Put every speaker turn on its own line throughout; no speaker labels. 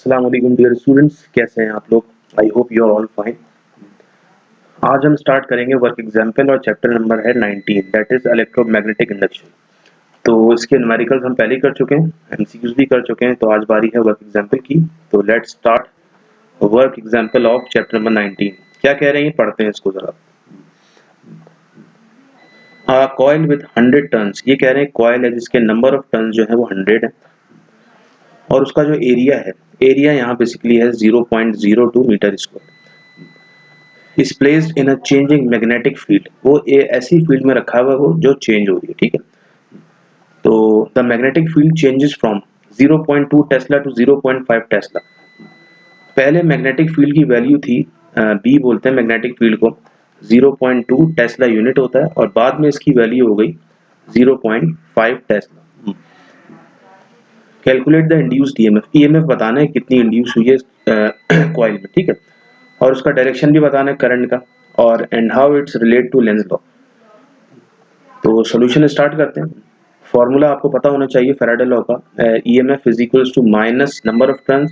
अस्सलाम वालेकुम dear students, कैसे हैं आप लोग? I hope you are all fine. आज हम स्टार्ट करेंगे वर्क एग्जाम्पल और चैप्टर नंबर है 19 दैट इज इलेक्ट्रोमैग्नेटिक इंडक्शन। तो इसके न्यूमेरिकल्स हम पहले ही कर चुके हैं, एमसीक्यूज भी कर चुके हैं, तो आज बारी है वर्क एग्जाम्पल की। तो let's start work example of chapter number 19। क्या कह रहे हैं, पढ़ते हैं इसको जरा। कॉइल विद 100 टर्न्स, ये कह रहे हैं कॉइल है जिसके नंबर ऑफ टर्न्स जो है वो 100 है और उसका जो एरिया है, एरिया यहाँ बेसिकली है 0.02 metre square. Is placed in a changing magnetic field, वो ऐसी फील्ड में रखा हुआ है वो जो चेंज हो रही है, ठीक है। तो the magnetic field changes from 0.2 tesla to 0.5 tesla. पहले मैग्नेटिक फील्ड की वैल्यू थी बी बोलते हैं मैग्नेटिक फील्ड को, 0.2 टेस्ला यूनिट होता है और बाद में इसकी वैल्यू हो गई 0.5 Tesla. Calculate the induced EMF, EMF बताना है कितनी इंड्यूस हुई है कॉइल में, ठीक है, और उसका डायरेक्शन भी बताना है करंट का, और and how it's relate to Lenz law. तो सॉल्यूशन स्टार्ट करते हैं। फॉर्मूला आपको पता होना चाहिए फैराडे लॉ का, EMF is equals to minus number of turns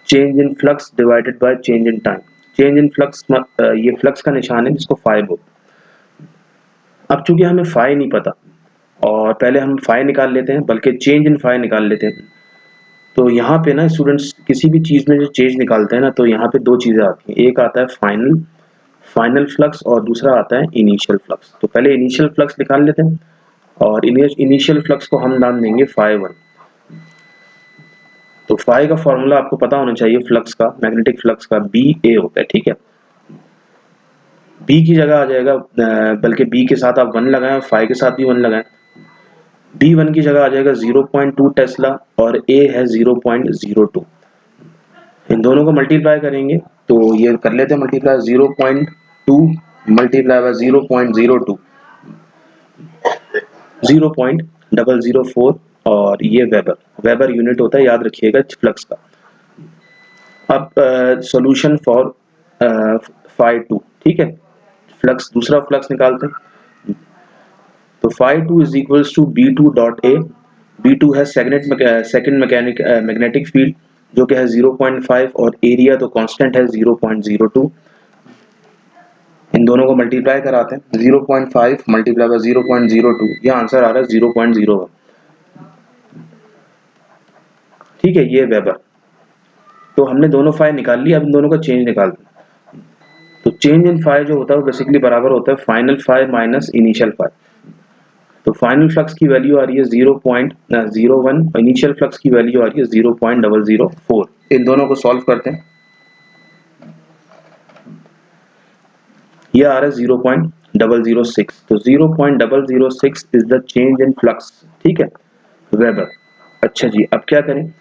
change in flux divided by change in time. Change in flux, ये flux का निशान है जिसको फाई बोलते। अब चूंकि हमें फाई नहीं पता और पहले हम फाई निकाल लेते हैं, बल्कि चेंज इन फाई निकाल लेते हैं। तो यहाँ पे ना स्टूडेंट्स किसी भी चीज में जो चेंज निकालते हैं ना, तो यहाँ पे दो चीजें आती हैं, एक आता है फाइनल फ्लक्स और दूसरा आता है इनिशियल फ्लक्स। तो पहले इनिशियल फ्लक्स निकाल लेते हैं और इनिशियल फ्लक्स को हम नाम देंगे φ1। तो फाई का फॉर्मूला आपको पता होना चाहिए फ्लक्स का, मैग्नेटिक फ्लक्स का बी ए होता है, ठीक है। बी की जगह आ जाएगा, बल्कि बी के साथ आप 1 लगाएं और फाई के साथ भी 1 लगाएं। B1 की जगह आ जाएगा 0.2 टेस्ला और A है 0.02। इन दोनों को मल्टीप्लाई करेंगे तो ये कर लेते हैं मल्टीप्लाई, 0.2 मल्टीप्लाई बाय 0.02 0.004 और ये वेबर यूनिट होता है, याद रखिएगा फ्लक्स का। अब सॉल्यूशन फॉर φ2, ठीक है, फ्लक्स दूसरा फ्लक्स निकालते हैं। तो φ2 is equals to B2 dot A। B2 है सेकंड मैग्नेटिक फील्ड जो कि है 0.5 और एरिया तो कांस्टेंट है 0.02। इन दोनों को मल्टीप्लाई कराते हैं, 0.5 मल्टीप्लाई बाय 0.02, ये आंसर आ रहा है 0.01, ठीक है, ये वेबर। तो हमने दोनों फाई निकाल ली, अब इन दोनों का चेंज निकालते हैं। तो चेंज इन फाई जो होता है वो बेसिकली बराबर होता है final phi minus initial phi. तो फाइनल फ्लक्स की वैल्यू आ रही है 0.01, इनिशियल फ्लक्स की वैल्यू आ रही है 0.004। इन दोनों को सॉल्व करते हैं, ये आ रहा है 0.006। तो 0.006 is the change in flux, ठीक है, वेबर। अच्छा जी, अब क्या करें,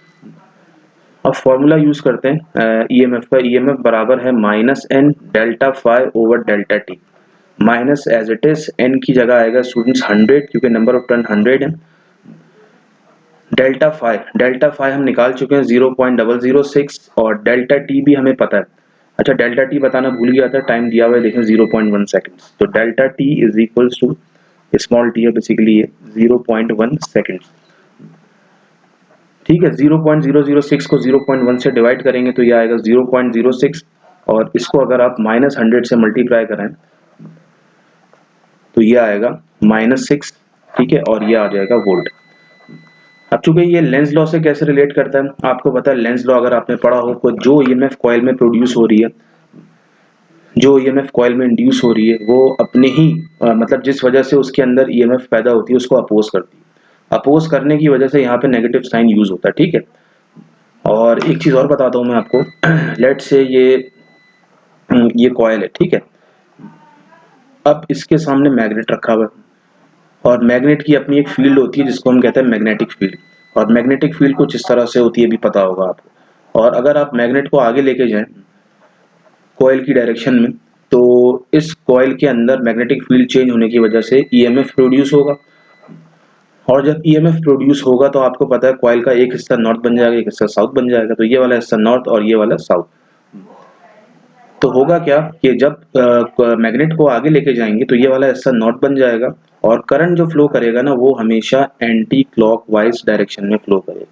अब फॉर्मूला यूज करते हैं ईएमएफ का। ईएमएफ बराबर है minus n delta phi over delta t. Minus as it is, n की जगह आएगा स्टूडेंट्स 100 क्योंकि नंबर ऑफ टर्न 100 है। डेल्टा फाई हम निकाल चुके हैं 0.006 और डेल्टा टी भी हमें पता है। अच्छा, डेल्टा टी बताना भूल गया था, टाइम दिया हुआ है देखें 0.1 सेकंड्स। तो delta t is equals to, small t है बेसिकली ये 0.1 सेकंड्स, ठीक है। 0.006 को 0.1 से डिवाइड करेंगे तो ये आएगा 0.06 और इसको अगर आप -100 से मल्टीप्लाई करें तो ये आएगा -6, ठीक है, और ये आ जाएगा वोल्ट। अब चूंकि ये लेंज लॉ से कैसे रिलेट करता है आपको पता है, लेंज लॉ अगर आपने पढ़ा हो तो जो ईएमएफ कॉइल में प्रोड्यूस हो रही है, जो ईएमएफ कॉइल में इंड्यूस हो रही है, वो अपने ही मतलब जिस वजह से उसके अंदर ईएमएफ पैदा होती है उसको अपोज करती है। अपोज करने की वजह से यहाँ पे नेगेटिव साइन यूज होता है, ठीक है। और एक चीज और बताता हूँ मैं आपको, लेट से ये कॉइल है, ठीक है। अब इसके सामने मैग्नेट रखा हुआ है और मैग्नेट की अपनी एक फील्ड होती है जिसको हम कहते हैं मैग्नेटिक फील्ड, और मैग्नेटिक फील्ड कुछ इस तरह से होती है, भी पता होगा आपको। और अगर आप मैग्नेट को आगे लेके जाएं कॉइल की डायरेक्शन में, तो इस कॉइल के अंदर मैग्नेटिक फील्ड चेंज होने की वजह से ईएमएफ प्रोड्यूस होगा, और जब ईएमएफ प्रोड्यूस होगा तो आपको पता है कॉइल का एक हिस्सा नॉर्थ बन जाएगा, एक हिस्सा साउथ बन जाएगा। तो ये वाला हिस्सा नॉर्थ और ये वाला साउथ। तो होगा क्या कि जब मैग्नेट को आगे लेके जाएंगे तो ये वाला हिस्सा नॉर्थ बन जाएगा और करंट जो फ्लो करेगा ना वो हमेशा एंटी क्लॉकवाइज डायरेक्शन में फ्लो करेगा।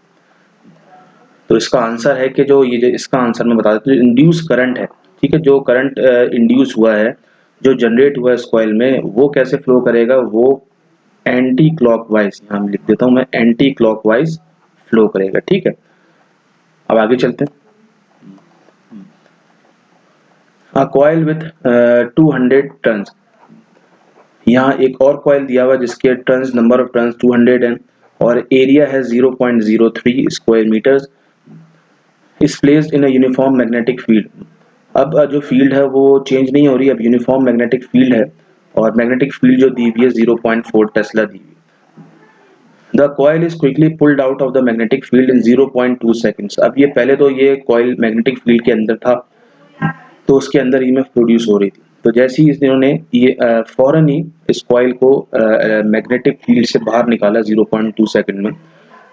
तो इसका आंसर है कि जो इसका आंसर मैं बता देता हूँ, इंड्यूस करंट है, ठीक है, जो करंट इंड्यूस हुआ है, जो जनरेट हुआ है इस कॉइल में, वो कैसे फ्लो करेगा, वो एंटी क्लॉकवाइज, यहाँ लिख देता हूँ मैं, एंटी क्लॉकवाइज फ्लो करेगा, ठीक है। अब आगे चलते हैं। अ कॉइल विथ 200 टर्न्स, यहाँ एक और कॉइल दिया हुआ जिसके टर्न्स, नंबर ऑफ टर्न्स 200 है और एरिया है 0.03 square metres, is placed in a uniform magnetic field. अब जो फील्ड है वो चेंज नहीं हो रही, अब यूनिफॉर्म मैग्नेटिक फील्ड है और मैग्नेटिक फील्ड जो दी हुई है 0.4 टेस्ला दी हुई है। The coil is quickly pulled out of the magnetic field in 0.2 seconds. अब ये पहले तो ये कॉइल मैग्नेटिक फील्ड के अंदर था, तो उसके अंदर ईएमएफ प्रोड्यूस हो रही थी, तो जैसे ही इन्होंने ये फौरन ही इस कॉइल को मैग्नेटिक फील्ड से बाहर निकाला 0.2 सेकंड में,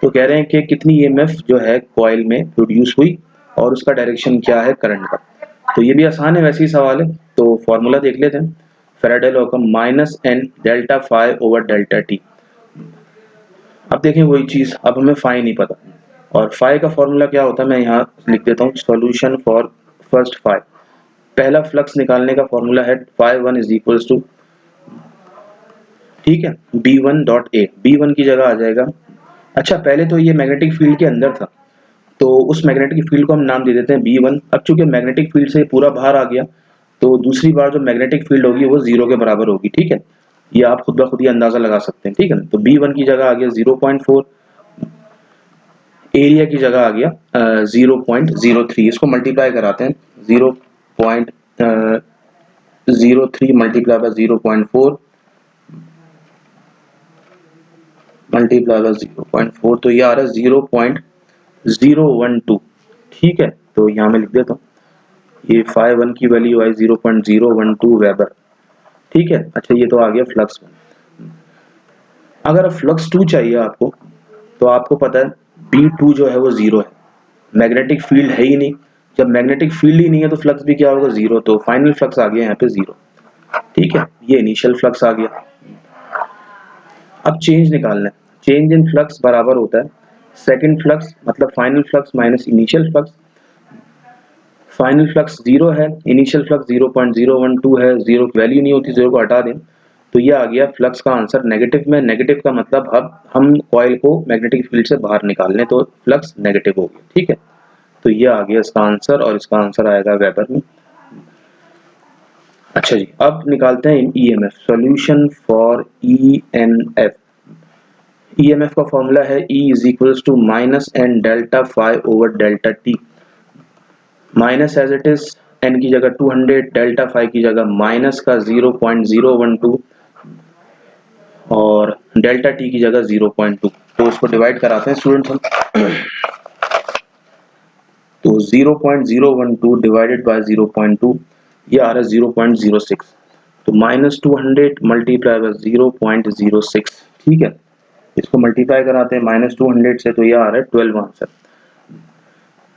तो कह रहे हैं कि कितनी ईएमएफ जो है कॉइल में प्रोड्यूस हुई और उसका डायरेक्शन क्या है करंट का। तो ये भी आसान है, वैसे ही सवाल है, तो फॉर्मूला देख लेते हैं। फैराडे लॉ का -n delta phi over delta t. अब देखें वही चीज, अब हमें फाई नहीं पता और फाई का फॉर्मूला क्या होता है, मैं यहाँ लिख देता हूँ, सॉल्यूशन फॉर फर्स्ट फाई। पहला फ्लक्स निकालने का फॉर्मूला है φ1 इज इक्वल्स टू, ठीक है, b1 डॉट ए, b1 की जगह आ जाएगा। अच्छा पहले तो ये मैग्नेटिक फील्ड के अंदर था, तो उस मैग्नेटिक फील्ड को हम नाम दे देते हैं b1। अब चूंकि मैग्नेटिक फील्ड से पूरा बाहर आ गया, तो दूसरी बार जो मैग्नेटिक फील्ड होगी वो 0 के बराबर होगी, ठीक है, ये आप खुद ब खुद ही अंदाजा लगा सकते हैं, ठीक है ना। तो b1 की जगह आ गया 0.4, एरिया की जगह आ गया 0.03, इसको मल्टीप्लाई कराते हैं, 0.03 मल्टीप्लाई बाय 0.4 मल्टीप्लाई बाय 0.4, तो ये आ रहा है 0.012, ठीक है। तो यहाँ मैं लिख देता हूँ, ये φ1 की वैल्यू आई 0.012 वेबर, ठीक है। अच्छा ये तो आ गया फ्लक्स 1। अगर फ्लक्स 2 चाहिए आपको, तो आपको पता है B2 जो है वो 0 है, मैग्नेटिक फील्ड है ही नहीं, जब मैग्नेटिक फील्ड ही नहीं है तो फ्लक्स भी क्या होगा, 0, तो फाइनल फ्लक्स आ गया यहाँ पे 0, ठीक है, ये इनिशियल फ्लक्स आ गया। अब चेंज निकालना है, चेंज इन फ्लक्स बराबर होता है सेकंड फ्लक्स मतलब final flux minus initial flux. Final flux 0 है, इनिशियल फ्लक्स 0.012 है, 0 की वैल्यू नहीं होती, 0 को हटा दें, तो ये आ गया फ्लक्स का आंसर नेगेटिव में। नेगेटिव का मतलब अब हम कॉइल को मैग्नेटिक फील्ड से बाहर निकाल लें तो फ्लक्स नेगेटिव हो गया, ठीक है। तो ये आ गया इसका आंसर और इसका आंसर आएगा वेबर में। अच्छा जी, अब निकालते हैं EMF, solution for EMF. EMF का फॉर्मूला है E is equals to -n delta phi over delta t. Minus as it is, n की जगह 200, डेल्टा फाई की जगह माइनस का 0.012 और डेल्टा टी की जगह 0.2। तो उसको डिवाइड कराते हैं स्टूडेंट्स हम, तो 0.012 डिवाइडेड बाय 0.2, ये आ रहा है 0.06, तो -200 मल्टीप्लाई बाय 0.06, ठीक है। इसको मल्टीप्लाई कराते हैं -200 से, तो ये आ रहा है 12 आंसर।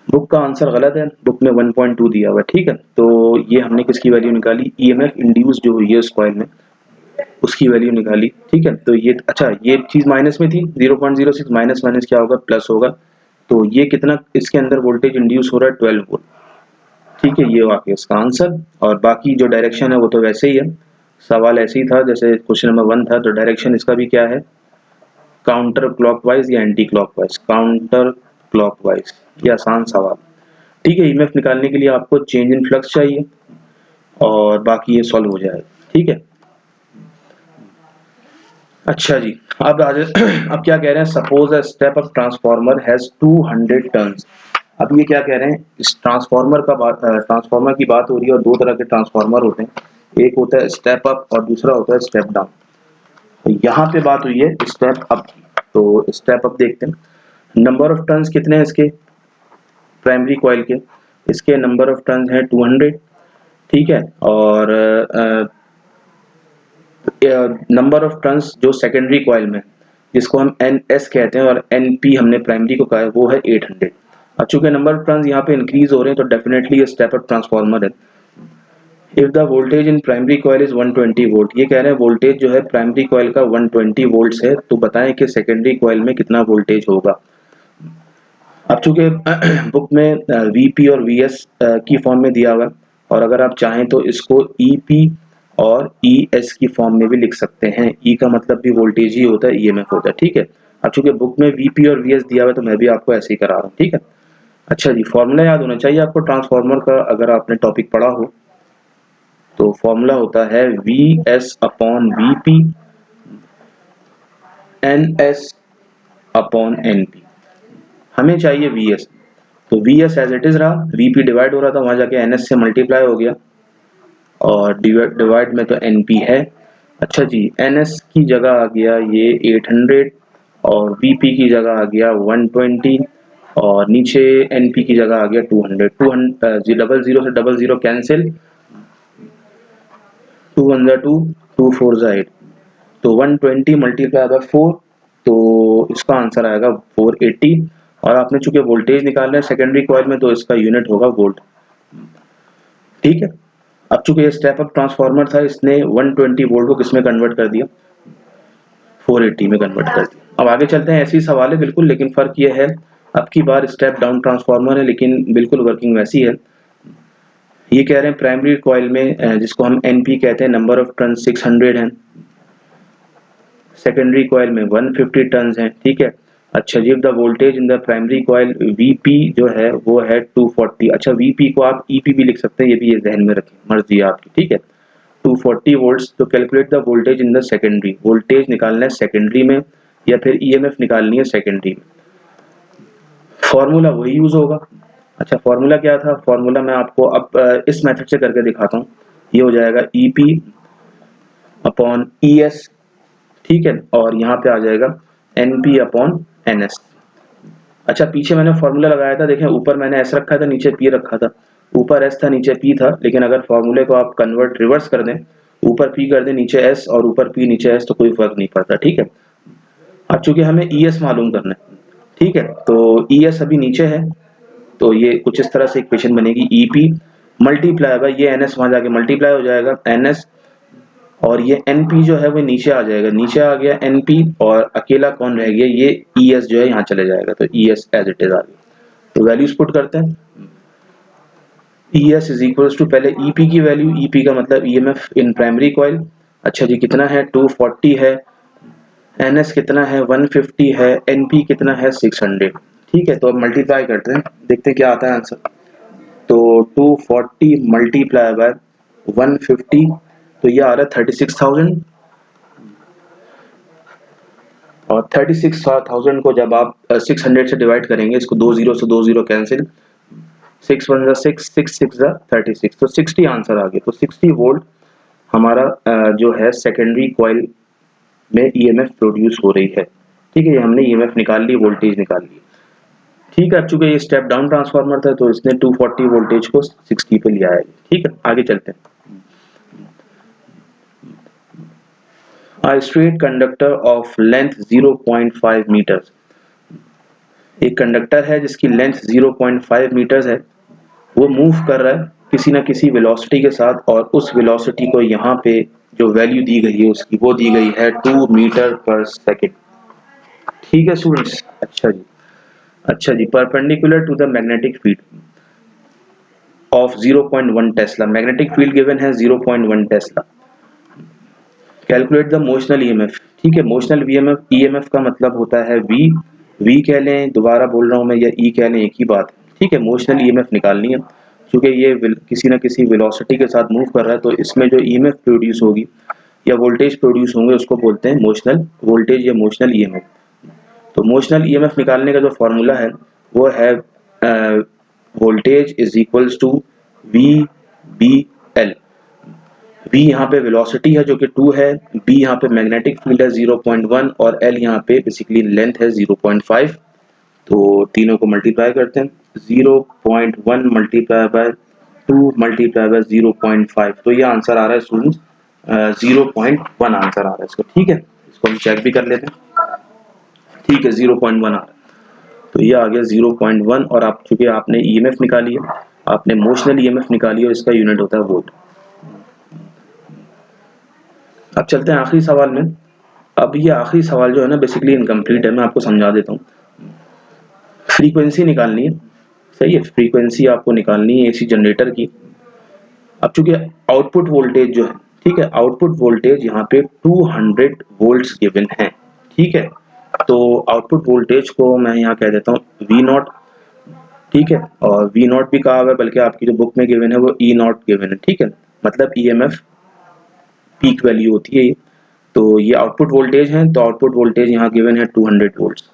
बुक का आंसर गलत है, बुक में 1.2 दिया हुआ है, ठीक है। तो ये हमने किसकी वैल्यू निकाली, ईएमएफ इंड्यूस जो हुई है इस कॉइल में, उसकी वैल्यू निकाली, ठीक है। तो ये अच्छा ये चीज माइनस में थी, 0.06 माइनस माइनस क्या होगा, प्लस होगा, तो ये कितना इसके अंदर वोल्टेज इंड्यूस हो रहा है, 12 वोल्ट, ठीक है। ये आ गया इसका आंसर और बाकी जो डायरेक्शन है वो तो वैसे ही है, सवाल ऐसे ही था जैसे क्वेश्चन नंबर 1 था, तो डायरेक्शन इसका भी क्या है, काउंटर क्लॉकवाइज या एंटी क्लॉकवाइज, काउंटर क्लॉकवाइज, ये आसान सवाल, ठीक है। ईएमएफ निकालने के लिए आपको चेंज इन फ्लक्स चाहिए और बाकी ये सॉल्व हो जाएगा, ठीक है। अच्छा जी, अब अब क्या कह रहे हैं, suppose a step up transformer has 200 turns. अब ये क्या कह रहे हैं, इस ट्रांसफार्मर की बात हो रही है और दो तरह के ट्रांसफार्मर होते हैं, एक होता है स्टेप अप और दूसरा होता है स्टेप डाउन। तो यहाँ पे बात हुई है स्टेप अप की, तो स्टेप अप देखते हैं। नंबर ऑफ टर्न्स कितने हैं इसके, प्राइमरी कॉइल के, इसके नंबर ऑफ टर्न्स हैं 200, ठीक है। और नंबर ऑफ टर्न्स जो सेकेंडरी कॉइल में, जिसको हम NS कहते हैं और NP हमने प्राइमरी को कहा है, वो है 800। अब चूंकि नंबर ऑफ टर्न्स यहाँ पे इंक्रीज हो रहे हैं, तो डेफिनेटली ये स्टेप अप ट्रांसफार्मर है। If the voltage in primary coil is 120 volt, ये कह रहे हैं वोल्टेज जो है प्राइमरी कॉइल का 120 वोल्ट है, तो बताएं कि सेकेंडरी कॉइल में कितना वोल्टेज होगा। अब चूंकि बुक में वीपी और वीएस की फॉर्म में दिया हुआ है, और अगर आप चाहें तो इसको ईपी और ईएस की फॉर्म में भी लिख सकते हैं। ई का मतलब भी वोल्टेज ही होता है, ईएमएफ होता है, ठीक है। अब चूंकि बुक में वीपी और वीएस दिया हुआ है तो मैं भी आपको ऐसे ही करा रहा हूँ, ठीक है। अच्छा जी, फॉर्मूला याद होना चाहिए आपको ट्रांसफार्मर का, अगर आपने टॉपिक पढ़ा हो तो फॉर्मूला होता है V S upon V P N S upon N P. हमें चाहिए वी एस, तो V S as it is रहा, वी पी डिवाइड हो रहा था, वहां जाके एन एस से मल्टीप्लाई हो गया, और डिवाइड में तो एन पी है। अच्छा जी, एन एस की जगह आ गया ये 800, और वी पी की जगह आ गया 120, और नीचे एन पी की जगह आ गया 200। 200 डबल जीरो से डबल जीरो कैंसिल, 2 1 2, 2 4 8, तो 120 मल्टीप्लाई बाय 4, तो इसका आंसर आएगा 480। और आपने चूंकि वोल्टेज निकालना है सेकेंडरी कॉइल में, तो इसका यूनिट होगा वोल्ट, ठीक है। अब चूंकि ये स्टेप अप ट्रांसफार्मर था, इसने 120 वोल्ट को किसमें कन्वर्ट कर दिया, 480 में कन्वर्ट कर दिया। अब आगे चलते हैं, ऐसे ही सवाल है बिल्कुल, लेकिन फर्क ये है अब की बार स्टेप डाउन ट्रांसफार्मर है, लेकिन बिल्कुल वर्किंग वैसी है। ये कह रहे हैं प्राइमरी कॉइल में, जिसको हम एनपी कहते हैं, नंबर ऑफ टर्न 600 है, सेकेंडरी कॉइल में 150 टन है, ठीक है। अच्छा जी, the voltage in the primary coil VP जो है वो है 240। अच्छा, वीपी को आप ईपी भी लिख सकते हैं, ये भी ये जहन में रखें, मर्जी है आपकी, ठीक है। 240 वोल्ट्स, तो calculate the voltage in the secondary, voltage निकालना है सेकेंडरी में या फिर ईएमएफ निकालनी है सेकेंडरी में। फॉर्मूला वही यूज होगा। अच्छा, फॉर्मूला क्या था, फॉर्मूला मैं आपको अब इस मेथड से करके दिखाता हूँ। ये हो जाएगा ईपी अपॉन ईएस, ठीक है, और यहाँ पे आ जाएगा एनपी अपॉन एनएस। अच्छा, पीछे मैंने फॉर्मूला लगाया था, देखें ऊपर मैंने एस रखा था, नीचे पी रखा था, ऊपर एस था नीचे पी था, लेकिन अगर फॉर्मूले को आप कन्वर्ट रिवर्स कर दें, ऊपर पी कर दें नीचे एस, और ऊपर पी नीचे एस, तो कोई फर्क नहीं पड़ता, ठीक है। अब चूंकि हमें ईएस मालूम करना है, ठीक है, तो ईएस अभी नीचे है, तो ये कुछ इस तरह से इक्वेशन बनेगी, ईपी मल्टीप्लाई बाय ये एनएस, वहां जाके मल्टीप्लाई हो जाएगा एनएस, और ये एनपी जो है वो नीचे आ जाएगा, नीचे आ गया एनपी, और अकेला कौन रह गया, ये ईएस जो है यहाँ चले जाएगा, तो ईएस एज इट इज आ गया। तो वैल्यूज पुट करते हैं, ईएस इज इक्वल्स टू, पहले ईपी की वैल्यू, ईपी का मतलब ईएमएफ इन प्राइमरी कॉइल। अच्छा जी, कितना है 240 है, एनएस कितना है 150 है, एनपी कितना है 600, ठीक है। तो अब मल्टीप्लाई करते हैं, देखते हैं क्या आता है आंसर। तो 240 मल्टीप्लाई बाय 150, तो ये आ रहा है 36,000, और 36,000 को जब आप 600 से डिवाइड करेंगे, इसको 2 जीरो से 2 जीरो कैंसिल, 6 1 6, 6 6 36, तो 60 आंसर आ गया। तो 60 वोल्ट हमारा जो है सेकेंडरी कॉइल में ईएमएफ प्रोड्यूस हो रही है, ठीक है। ये हमने ईएमएफ निकाल ली, वोल्टेज निकाल ली, ठीक है। चूंकि ये स्टेप डाउन ट्रांसफार्मर था, तो इसने 240 वोल्टेज को 60 पे लिया है, ठीक है। आगे चलते हैं। A straight conductor of length 0.5 meters, एक कंडक्टर है जिसकी लेंथ 0.5 मीटर्स है, वो मूव कर रहा है किसी ना किसी वेलोसिटी के साथ, और उस वेलोसिटी को यहाँ पे जो वैल्यू दी गई है उसकी, वो दी गई है 2 मीटर पर सेकेंड, ठीक है स्टूडेंट्स। अच्छा जी, अच्छा जी, perpendicular to the magnetic field of 0.1 tesla, magnetic field given है 0.1 tesla, calculate the motional EMF, ठीक है। मोशनल ईएमएफ का मतलब होता है वी, वी कह लें, दोबारा बोल रहा हूं मैं, या ई कह लें, एक ही बात है, ठीक है। मोशनल ईएमएफ निकालनी है, क्योंकि ये किसी ना किसी वेलोसिटी के साथ मूव कर रहा है, तो इसमें जो ईएमएफ प्रोड्यूस होगी या वोल्टेज प्रोड्यूस होंगे, उसको बोलते हैं मोशनल वोल्टेज या मोशनल ईएमएफ। तो मोशनल ईएमएफ निकालने का जो फॉर्मूला है वो है voltage is equals to V B L. v यहाँ पे वेलोसिटी है जो कि 2 है, b यहाँ पे मैग्नेटिक फील्ड है 0.1, और l यहाँ पे बेसिकली लेंथ है 0.5। तो तीनों को मल्टीप्लाई करते हैं, 0.1 मल्टीप्लाई बाय 2 मल्टीप्लाई बाय 0.5, तो ये आंसर आ रहा है स्टूडेंट्स 0.1 आंसर आ रहा है इसका, ठीक है। इसको हम चेक भी कर लेते हैं, ठीक है, 0.1 आ रहा है, तो ये आ गया 0.1। और आप चूंकि आपने ईएमएफ निकाली है, आपने मोशनल ईएमएफ निकाली है, और इसका यूनिट होता है वोल्ट। अब चलते हैं आखिरी सवाल में। अब ये आखिरी सवाल जो है ना बेसिकली इनकम्प्लीट है, मैं आपको समझा देता हूँ। फ्रीक्वेंसी निकालनी है, सही है, फ्रीक्वेंसी आपको निकालनी है एसी जनरेटर की। अब चूंकि आउटपुट वोल्टेज जो है, ठीक है, आउटपुट वोल्टेज यहाँ पे 200 वोल्ट्स गिवन है, ठीक है। तो आउटपुट वोल्टेज को मैं यहाँ कह देता हूँ वी नॉट, ठीक है, और वी नॉट भी कहा हुआ है, बल्कि आपकी जो बुक में गिवन है वो ई नॉट गिवन है, ठीक है, मतलब ईएमएफ पीक वैल्यू होती है ये। तो ये आउटपुट वोल्टेज है, तो आउटपुट वोल्टेज यहाँ गिवन है 200 वोल्ट्स,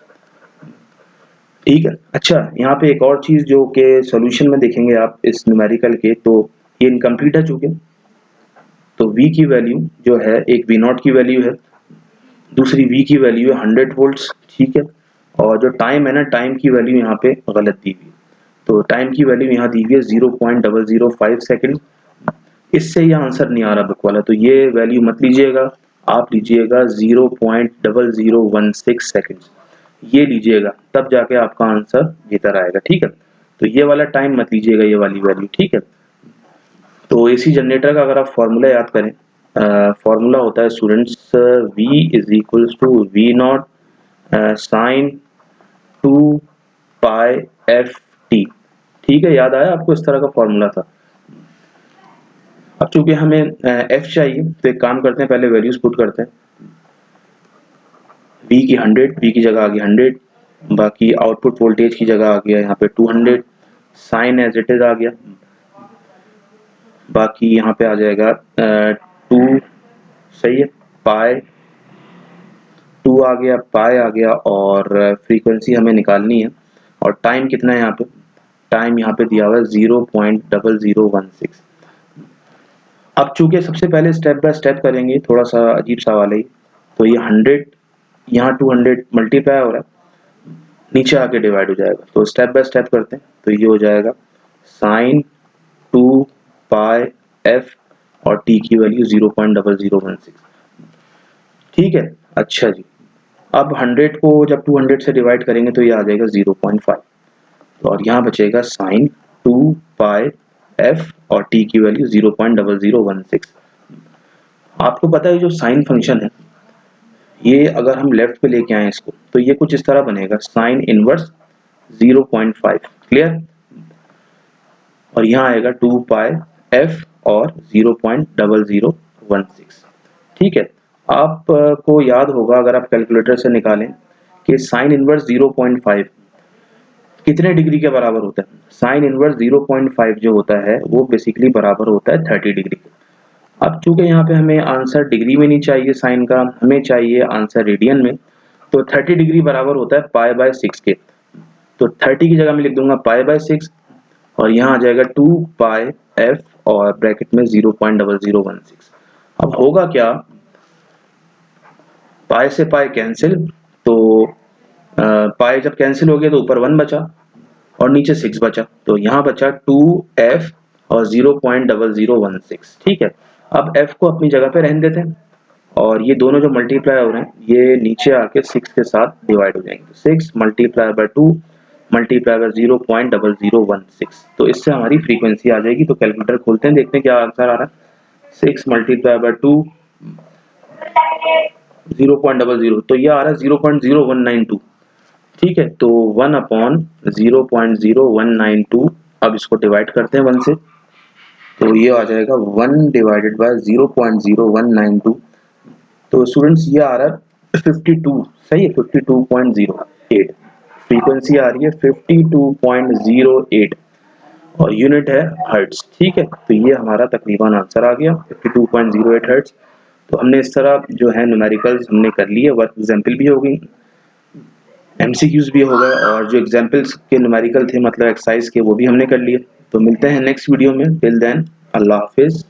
ठीक है। अच्छा, यहाँ पे एक और चीज जो कि सॉल्यूशन में देखेंगे आप इस न्यूमेरिकल के, तो ये इनकम्प्लीट है चूंकि, तो V की वैल्यू जो है, एक V नॉट की वैल्यू है, दूसरी V की वैल्यू है 100 वोल्ट्स, ठीक है, और जो टाइम है ना, टाइम की वैल्यू यहाँ पे गलत दी हुई है, तो टाइम की वैल्यू यहाँ दी हुई है 0.005 सेकेंड। इससे ये आंसर नहीं आ रहा बुक वाला, तो ये वैल्यू मत लीजिएगा, आप लीजिएगा 0.0016 सेकेंड, ये लीजिएगा, तब जाके आपका आंसर बेहतर आएगा, ठीक है। तो ये वाला टाइम मत लीजिएगा, ये वाली वैल्यू, ठीक है। तो एसी जनरेटर का अगर आप फॉर्मूला याद करें, फॉर्मूला होता है students V is equals to V naught sine 2 pi f t, ठीक है, याद आया आपको, इस तरह का फॉर्मूला था। अब चूंकि हमें एफ चाहिए, तो एक काम करते हैं, पहले वैल्यूज पुट करते हैं। V की 100, V की जगह आ गई 100, बाकी आउटपुट वोल्टेज की जगह आ गया यहाँ पे 200, साइन एज इट इज आ गया, बाकी यहाँ पे आ जाएगा 2, सही है, पाई 2 आ गया, पाई आ गया, और फ्रीक्वेंसी हमें निकालनी है, और टाइम कितना है यहाँ पे, टाइम यहाँ पे दिया हुआ है 0.0016। अब चूंकि सबसे पहले स्टेप बाय स्टेप करेंगे, थोड़ा सा अजीब सवाल है, तो ये 100 यहाँ 200 मल्टीप्लाई हो रहा है, नीचे आके डिवाइड हो जाएगा, तो स्टेप बाय स्टेप करते हैं। तो ये हो जाएगा साइन 2 पाई एफ और टी की वैल्यू 0.0016, ठीक है। अच्छा जी, अब 100 को जब 200 से डिवाइड करेंगे तो ये आ जाएगा 0.5, तो और यहाँ बचेगा साइन 2 पाई एफ और टी की वैल्यू 0.0016। आपको पता है जो साइन फंक्शन है, ये अगर हम लेफ्ट पे लेके आए इसको, तो ये कुछ इस तरह बनेगा, साइन इनवर्स 0.5, क्लियर, और यहाँ आएगा 2 पाई एफ और 0.0016, ठीक है। आपको याद होगा अगर आप कैलकुलेटर से निकालें कि साइन इनवर्स 0.5 कितने डिग्री के बराबर होता है। साइन इनवर्स 0.5 जो होता है वो बेसिकली बराबर होता है 30 डिग्री के। अब चूंकि यहाँ पे हमें आंसर डिग्री में नहीं चाहिए साइन का, हमें चाहिए आंसर रेडियन में, तो 30 डिग्री बराबर होता है पाई बाय 6 के, तो 30 की जगह मैं लिख दूंगा पाई बाय 6, और यहाँ आ जाएगा 2 पाई एफ और ब्रैकेट में 0.0016। अब होगा क्या, पाई से पाई कैंसिल, तो पाई जब कैंसिल हो गया तो ऊपर 1 बचा और नीचे 6 बचा, तो यहाँ बचा 2f और 0.0016, ठीक है। अब f को अपनी जगह पे रहने देते हैं, और ये दोनों जो मल्टीप्लाई हो रहे हैं ये नीचे आके 6 के साथ डिवाइड हो जाएंगे, 6 मल्टीप्लाई बाय 2 मल्टीप्लाई बाय 0.0016, तो इससे हमारी फ्रीक्वेंसी आ जाएगी। तो कैलकुलेटर खोलते हैं, देखते हैं क्या आंसर आ रहा है। 6 मल्टीप्लाई बाय 2 0.00, तो ये आ रहा है 0.0192, ठीक है। तो 1/0.0192, अब इसको डिवाइड करते हैं 1 से, तो ये आ जाएगा 1 डिवाइडेड बाय 0.0192, तो स्टूडेंट्स ये आ रहा है 52, सही है, 52.08 फ्रीक्वेंसी आ रही है, 52.08, और यूनिट है हर्ट्ज, ठीक है। तो ये हमारा तकरीबन आंसर आ गया 52.08 हर्ट्ज। तो हमने इस तरह जो है न्यूमेरिकल्स हमने कर लिए, वर्क एग्जाम्पल भी हो गई, एमसीक्यूज भी हो गए, और जो एग्जाम्पल्स के न्यूमेरिकल थे मतलब एक्सरसाइज के, वो भी हमने कर लिए। तो मिलते हैं नेक्स्ट वीडियो में, टिल देन अल्लाह हाफिज।